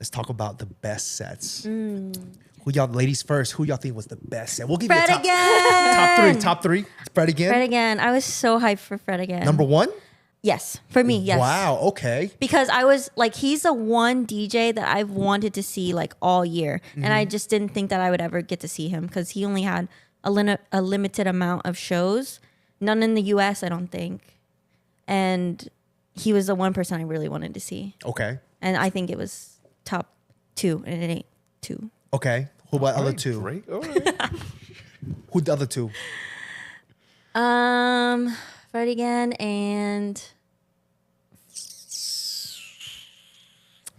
let's talk about the best sets. Who y'all, ladies first, who y'all think was the best set? We'll give Fred you again. top three. Fred again. Fred again. I was so hyped for Fred again. Number one? Yes. For me, yes. Wow, okay. Because I was like, he's the one DJ that I've wanted to see like all year. And I just didn't think that I would ever get to see him because he only had a limited amount of shows. None in the US, I don't think. And he was the one person I really wanted to see. Okay. And I think it was top 2, and it ain't 2. Okay. Who about other two? Great. All right. Who the other two? Fred again and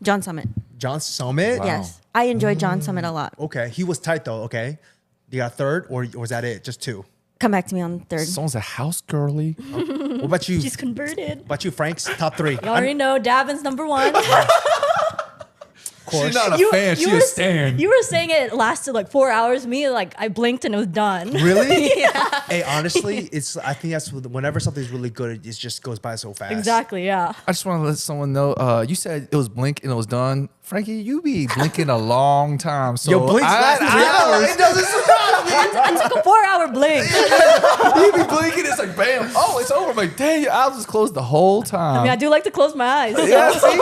John Summit. John Summit? Wow. Yes. I enjoyed John Summit a lot. Okay. He was tight though, okay. You got a third or was that it? Just two? Come back to me on third. Someone's a house girly. What about you? She's converted. What about you, Frank's top three? You already know Dabin's number 1. She's not a fan. She a stan. You were saying it lasted like 4 hours. Me, like I blinked and it was done. Really? Yeah. Hey, honestly, I think that's whenever something's really good, it just goes by so fast. Exactly. Yeah. I just want to let someone know. You said it was blink and it was done. Frankie, you be blinking a long time. So Yo, blink's last 3 hours. It doesn't surprise me. I took a 4-hour blink. You be blinking. It's like bam. Oh, it's over. I'm like, dang, your eyes was closed the whole time. I mean, I do like to close my eyes. Yeah, see?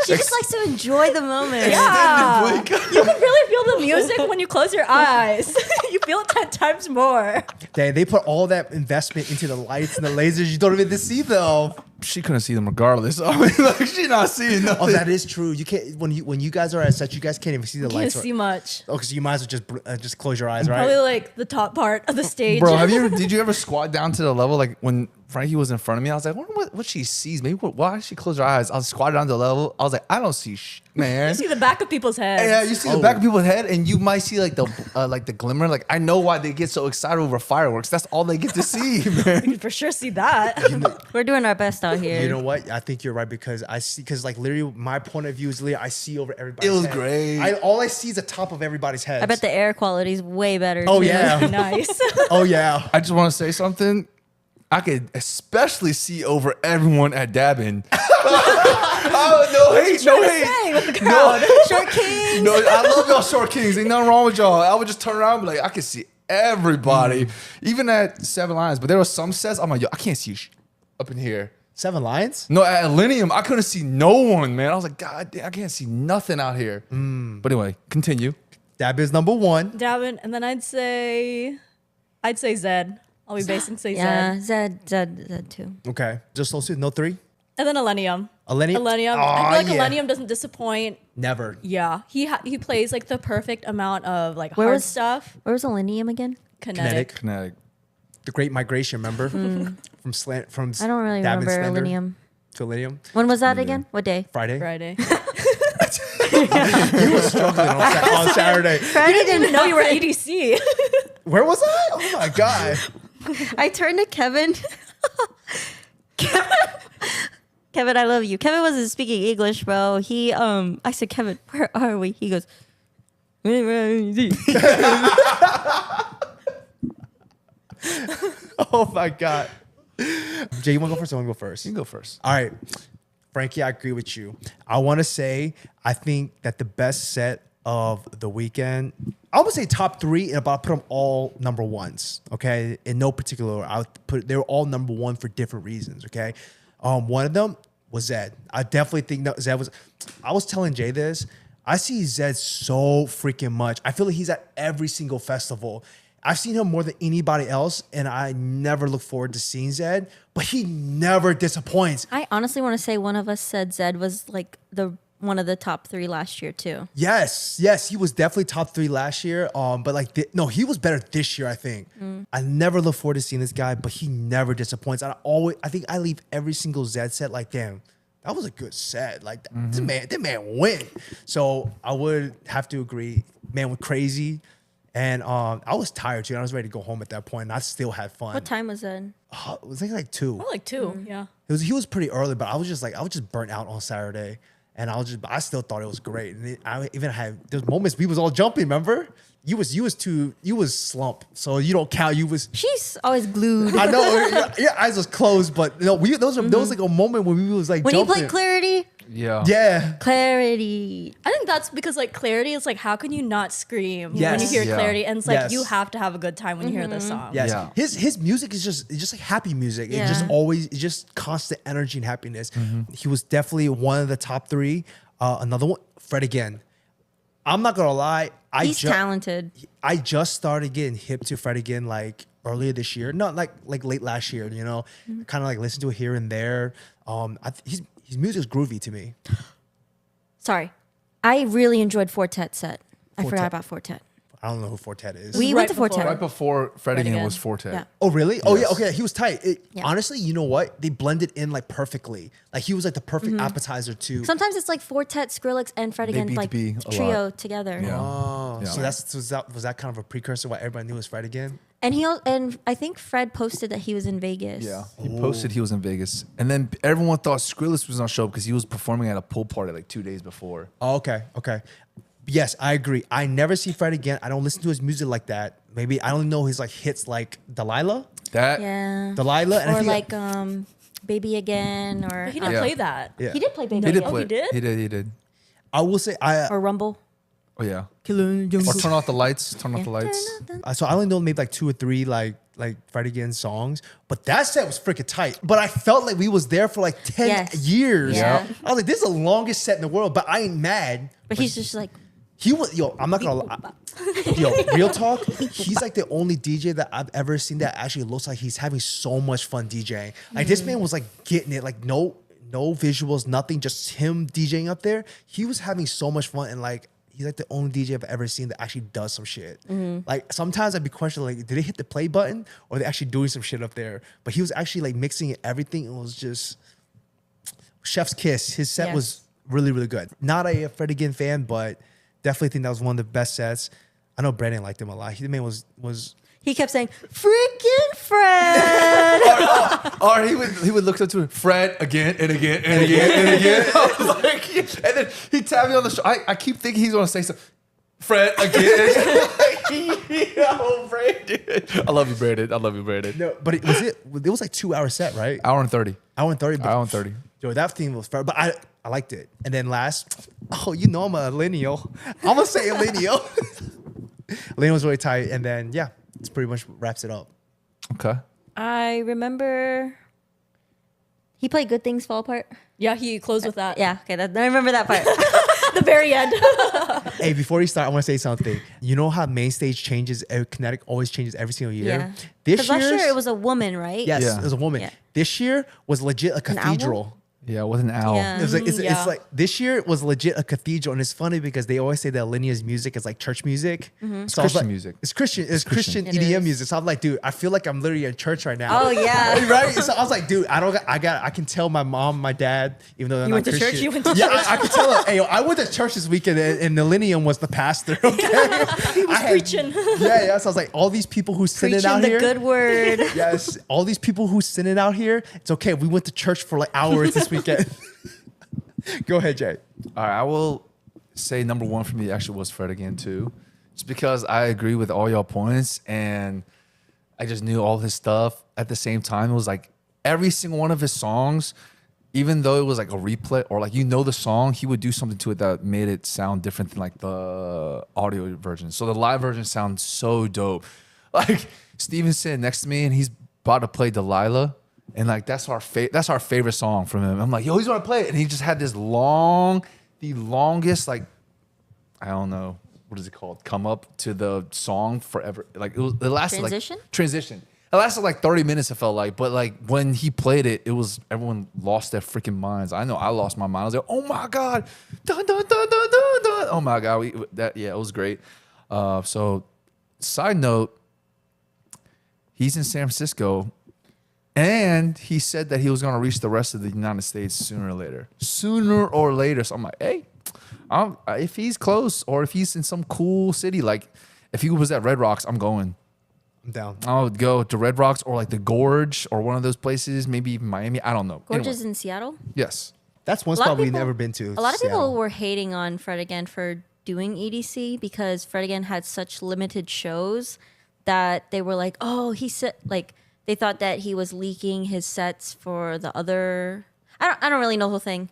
She just likes to enjoy the moment. Yeah. Blink. You can really feel the music when you close your eyes. You feel it 10 times more. Dang, they put all that investment into the lights and the lasers. You don't even see them. She couldn't see them regardless. I mean, like she's not seeing nothing. Oh, that is true. You can't when you guys are at set, you guys can't even see the Can't lights. see much. Oh, because you might as well just close your eyes, right? Probably like the top part of the stage. Bro, did you ever squat down to the level like when Frankie was in front of me? I was like, I wonder what she sees. Maybe why did she close her eyes? I was squatted down to the level. I was like, I don't see man. You see the back of people's heads. Yeah, you see the back of people's head, and you might see like the glimmer. Like I know why they get so excited over fireworks. That's all they get to see, man. You can for sure see that. We're doing our best out here. You know what? I think you're right because like literally my point of view is literally I see over everybody's It was head. great. All I see is the top of everybody's head. I bet the air quality is way better. Oh too. yeah. Nice. Oh yeah. I just want to say something. I could especially see over everyone at Dabin. Oh, no hate, no hate. With the crowd. Short King. No, I love y'all short kings. Ain't nothing wrong with y'all. I would just turn around and be like, I can see everybody, even at 7 Lions. But there were some sets I'm like, yo, I can't see up in here. 7 Lions? No, at Illenium, I couldn't see no one, man. I was like, God damn, I can't see nothing out here. But anyway, continue. That is number one. Dabin, and then I'd say Zedd. I'll be basic and say Yeah, Zedd. Zedd too. Okay. Just those two? No three? And then Illenium. Illenium? Illenium. Oh, I feel like yeah. Illenium doesn't disappoint. Never. Yeah. He plays like the perfect amount of like Where hard was- stuff. Where was Illenium again? Kinetic. Kinetic. The Great Migration, remember? From I don't really Dabin remember Slender Illenium. to Illenium. When was that again? What day? Friday. Friday. You were struggling on Saturday. Friday Didn't know you were EDC. Where was I? Oh my God. I turned to Kevin. Kevin, I love you. Kevin wasn't speaking English, bro. I said, Kevin, where are we? He goes, Oh my God. Jay, you want to go first or want to go first? You can go first. All right. Frankie, I agree with you. I want to say, I think that the best set of the weekend, I would say top 3, but I'll put them all number ones, okay? In no particular order. They were all number 1 for different reasons, okay? One of them was Zedd. I definitely think that Zedd was, I was telling Jay this, I see Zedd so freaking much. I feel like he's at every single festival. I've seen him more than anybody else, and I never look forward to seeing Zedd, but he never disappoints. I honestly want to say one of us said Zedd was like one of the top 3 last year too. Yes, he was definitely top 3 last year. But like, no, he was better this year. I think. I never look forward to seeing this guy, but he never disappoints. I think I leave every single Zedd set like, damn, that was a good set. Like this man win. So I would have to agree. Man went crazy, and I was tired too. I was ready to go home at that point, and I still had fun. What time was that? It was like 2. Oh, like 2. Yeah. He was pretty early, but I was just burnt out on Saturday. And I still thought it was great. And I even had, there's moments we was all jumping, remember? You was slump. So you don't count. She's always glued. I know, your eyes was closed, but there was like a moment when we was like When jumping. he played Clarity, Yeah. Yeah. Clarity. I think that's because like Clarity is like, how can you not scream when you Yes. hear Yeah. Clarity? And it's like Yes. you have to have a good time when you hear this song. Yes. Yeah. His music is just like happy music. It Yeah. just always it's just constant energy and happiness. He was definitely one of the top three. Another one, Fred again. I'm not gonna lie. He's talented. I just started getting hip to Fred again like earlier this year. Not like late last year, you know. Kind of like listen to it here and there. His music is groovy to me. Sorry. I really enjoyed Fortet's set. I Fortet. forgot about Fortet. I don't know who Fortet is. We is went to right before- Fortet. Right before Fred again again. was Forte. Yeah. Oh really? Oh yeah. Yes. Okay, he was tight. Yeah. Honestly, you know what? They blended in like perfectly. Like he was like the perfect appetizer to. Sometimes it's like Fortet, Skrillex, and Fred They again, beat like the beat a trio lot. together. Yeah. Oh, Yeah. so was that kind of a precursor why everybody knew it was Fred again? And I think Fred posted that he was in Vegas. Yeah, he posted he was in Vegas, and then everyone thought Skrillex was on show because he was performing at a pool party like 2 days before. Oh, okay. Yes, I agree. I never see Fred again. I don't listen to his music like that. Maybe I don't know his like hits like Delilah, That Yeah. and I Or think like Baby Again or But he didn't Yeah. play that. yeah. he did play Baby he did Again. play. he did? He did. I will say Or Rumble. Oh yeah. Or turn off the lights. Turn off the lights. so I only know maybe like 2 or 3 like Fred again songs, but that set was freaking tight. But I felt like we was there for like 10 Yes. years. Yeah. I was like, this is the longest set in the world, but I ain't mad. But he's just like, He was I'm not gonna lie. Yo, real talk. He's like the only DJ that I've ever seen that actually looks like he's having so much fun DJing. Like this man was like getting it, like no visuals, nothing, just him DJing up there. He was having so much fun, and like he's like the only DJ I've ever seen that actually does some shit. Like sometimes I'd be questioning, like, did they hit the play button or are they actually doing some shit up there? But he was actually like mixing everything. It was just chef's kiss. His set Yes. was really, really good. Not a Fred again fan, but definitely think that was one of the best sets. I know Brandon liked him a lot. The man was he kept saying, freaking Fred. Or he would look up to Fred again and again and again and again. I was like, and then he tapped me on the shoulder. I keep thinking he's gonna say something. Fred again. Yo, Brandon. I love you, Brandon. no, but it was like 2 hour set, right? Hour and 30. Hour and 30. But Hour and 30. Yo, that theme was fair, but I liked it. And then last, you know I'm a millennial. I'm gonna say Illenium. Illenium was really tight, and then yeah, it's pretty much wraps it up. Okay. I remember he played Good Things Fall Apart. Yeah, he closed with that. Yeah, okay, I remember that part. The very end. Hey, before you start, I want to say something. You know how main stage changes? Kinetic always changes every single year. Yeah. This Because last year year's- it was a woman, right? yes, Yeah. it was a woman. Yeah. This year was legit a An owl? cathedral. Yeah, with an owl. Yeah. It was like, Yeah. it's like this year was legit a cathedral, and it's funny because they always say that Linea's music is like church music. So I was Christian like- music. It's Christian. It's Christian It EDM is. music. So I'm like, dude, I feel like I'm literally in church right now. Oh, yeah. Right. So I was like, dude, I can tell my mom, my dad, even though they're You not went to church? Christian. You went to yeah, church? I could tell them. Hey, yo, I went to church this weekend, and the Illenium was the pastor. Okay, he was preaching. Yeah. So I was like, all these people who sinning Preaching out the here. good word. Yes, all these people who sinning out here. It's okay. We went to church for like hours this weekend. Go ahead, Jay. All right, I will say number one for me actually was Fred again too, just because I agree with all y'all points and I just knew all his stuff at the same time. It was like every single one of his songs, even though it was like a replay or like the song, he would do something to it that made it sound different than like the audio version. So the live version sounds so dope. Like Steven's sitting next to me and he's about to play Delilah. And like that's our favorite song from him. I'm like, yo, he's gonna play it, and he just had this the longest like, I don't know what is it called, come up to the song forever. Like it lasted Transition? like transition. It lasted like 30 minutes. It felt like, but like when he played it, it was everyone lost their freaking minds. I know I lost my mind. I was like, oh my god, dun, dun, dun, dun, dun, dun. Oh my god, it was great. So, side note, he's in San Francisco. And he said that he was going to reach the rest of the United States sooner or later. So I'm like, hey, if he's close or if he's in some cool city, like if he was at Red Rocks, I'm going. I'm down. I would go to Red Rocks or like the Gorge or one of those places, maybe even Miami. I don't know. Gorgeous Anyway, in Seattle. yes. That's one A lot spot of we've people- never been to. A lot of Seattle. people were hating on Fred again for doing EDC because Fred again had such limited shows that they were like, oh, he said like they thought that he was leaking his sets for the other. I don't really know the whole thing,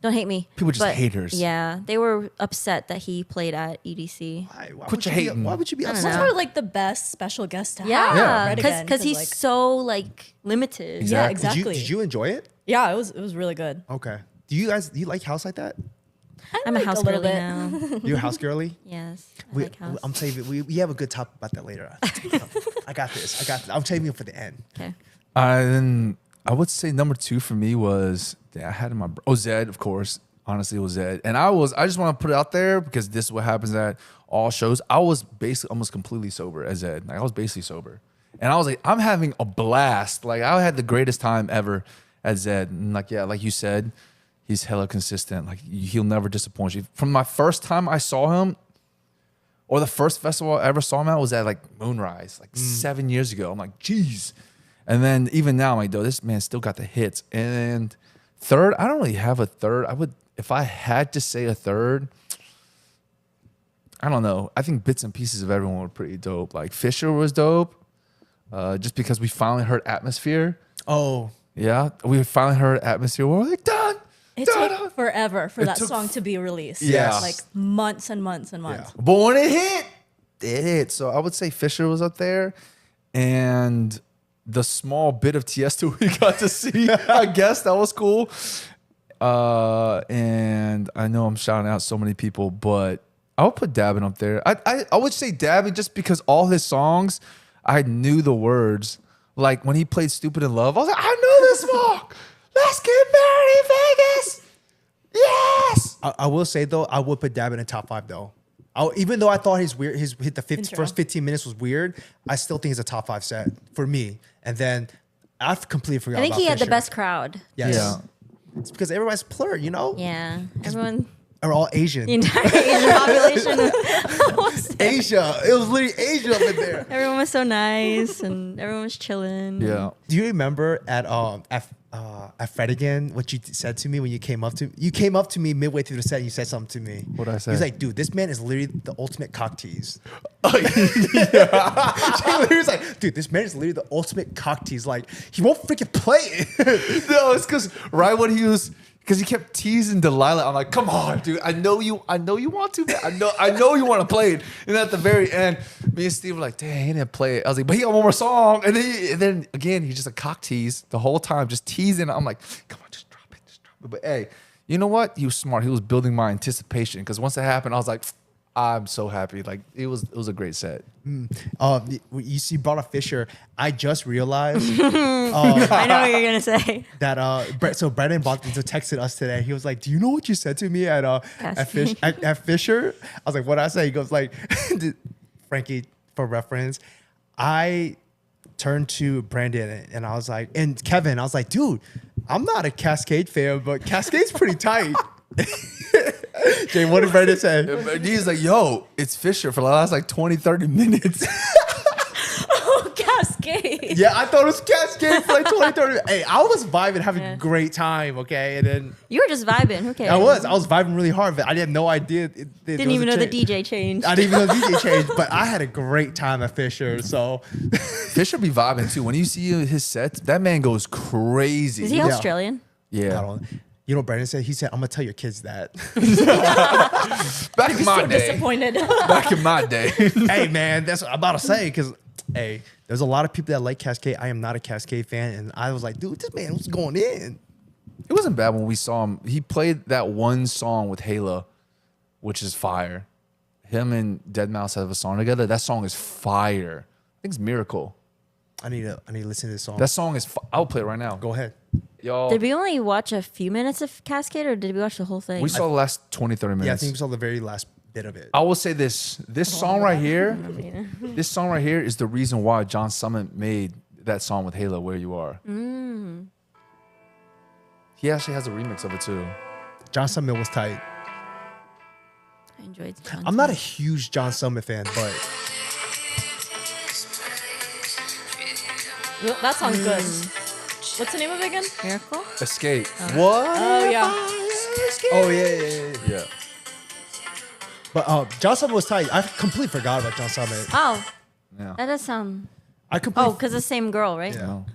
Don't hate me. People just But, haters. Yeah, they were upset that he played at EDC. Why Quit would your you be- hating. Why would you be I don't upset? know. Probably like the best special guest to have. Yeah, Fred again, because he's like, so like limited. yeah, Exactly. exactly. Did you enjoy it? Yeah, it was really good. Okay. Do you like house like that? I'm a like house a little girly bit. now. You a house girly? Yes, I We, like house. I'm saving. We have a good topic about that later. I got this. I'm saving it for the end. Okay. Then I would say number 2 for me was I had in my Zedd, of course. Honestly, it was Zedd, and I just want to put it out there because this is what happens at all shows. I was basically almost completely sober at Zedd. Like I was basically sober, and I was like, I'm having a blast. Like I had the greatest time ever at Zedd, and like you said, he's hella consistent. Like he'll never disappoint you. From my first time I saw him, or the first festival I ever saw him at was at like Moonrise, like 7 years ago. I'm like, geez. And then even now, I'm like, though, this man still got the hits. And third, I don't really have a third. If I had to say a third, I don't know. I think bits and pieces of everyone were pretty dope. Like Fisher was dope, just because we finally heard Atmosphere. Oh, Yeah, we finally heard Atmosphere. We're like, done. It done. took forever for It that took song to be released. Yes. Like months and months and months. But when it hit. So I would say Fisher was up there, and the small bit of Tiesto we got to see, I guess that was cool. And I know I'm shouting out so many people, but I would put Dabin up there. I would say Dabin just because all his songs, I knew the words. Like when he played "Stupid in Love," I was like, I know this song. Let's get married in Vegas. Yes. I will say though, I would put Dabin in top 5 though. Even though I thought his Intro. first 15 minutes was weird, I still think it's a top 5 set for me. And then I've completely forgot. I think about he had the Fisher. best crowd. Yes. Yeah. It's because everybody's plurred, you know. Yeah, everyone, Are all Asian. the entire Asian population was there. Asia. It was literally Asia up in there. Everyone was so nice and everyone was chilling. Yeah. Do you remember at Fred again what you said to me when you came up to me midway through the set and you said something to me? What'd I say? He's like, dude, this man is literally the ultimate cock tease. Oh, He literally was like, dude, this man is literally the ultimate cock tease. Like, he won't freaking play it. No, it's because right when because he kept teasing Delilah. I'm like, come on, dude. I know you want to. Man. I know you want to play it. And at the very end, me and Steve were like, dang, he didn't play it. I was like, but he got one more song. And then again, he's just a cock tease the whole time, just teasing. I'm like, come on, just drop it. But hey, you know what? He was smart. He was building my anticipation because once it happened, I was like, I'm so happy. Like it was a great set. You see, brought up Fisher. I just realized I know what you're gonna say. that so Brandon Bontenzo texted us today. He was like, "Do you know what you said to me at Fisher?" I was like, "What did I say?" He goes like, "Frankie, for reference, I turned to Brandon and I was like, and Kevin, I was like, dude, I'm not a Cascade fan, but Cascade's pretty tight." Jay, what did Brandon say? And he's like, yo, it's Fisher for the last like 20, 30 minutes. Oh, Cascade. Yeah, I thought it was Cascade for like 20, 30 minutes. Hey, I was vibing, having a great time, okay? And then You were just vibing. Who cares? I was vibing really hard, but I had no idea. Didn't even know the DJ changed. I didn't even know the DJ changed, but I had a great time at Fisher. So Fisher be vibing too. When you see his sets, that man goes crazy. Is he Australian? I Yeah. don't. You know what Brandon said? He said, "I'm gonna tell your kids that." Back in my So day. disappointed. Back in my day. Hey man, that's what I'm about to say because hey, there's a lot of people that like Cascade. I am not a Cascade fan, and I was like, dude, this man was going in. It wasn't bad when we saw him. He played that one song with Hala, which is fire. Him and Deadmau5 have a song together. That song is fire. I think it's Miracle. I need to listen to this song. That song is. I'll play it right now. Go ahead. Y'all. Did we only watch a few minutes of Cascade or did we watch the whole thing? We saw the last 20, 30 minutes. Yeah, I think we saw the very last bit of it. I will say this song right here, this song right here is the reason why John Summit made that song with Hala, Where You Are. He actually has a remix of it too. John Summit was tight. I enjoyed John I'm not a Summit. huge John Summit fan, but That song's good. What's the name of it again? Miracle? Escape. What? Oh, yeah. oh yeah. Yeah. But John Summit was tight. I completely forgot about John Summit. Oh, Yeah. that does sound. I Oh, completely because the same girl, right? Yeah. No.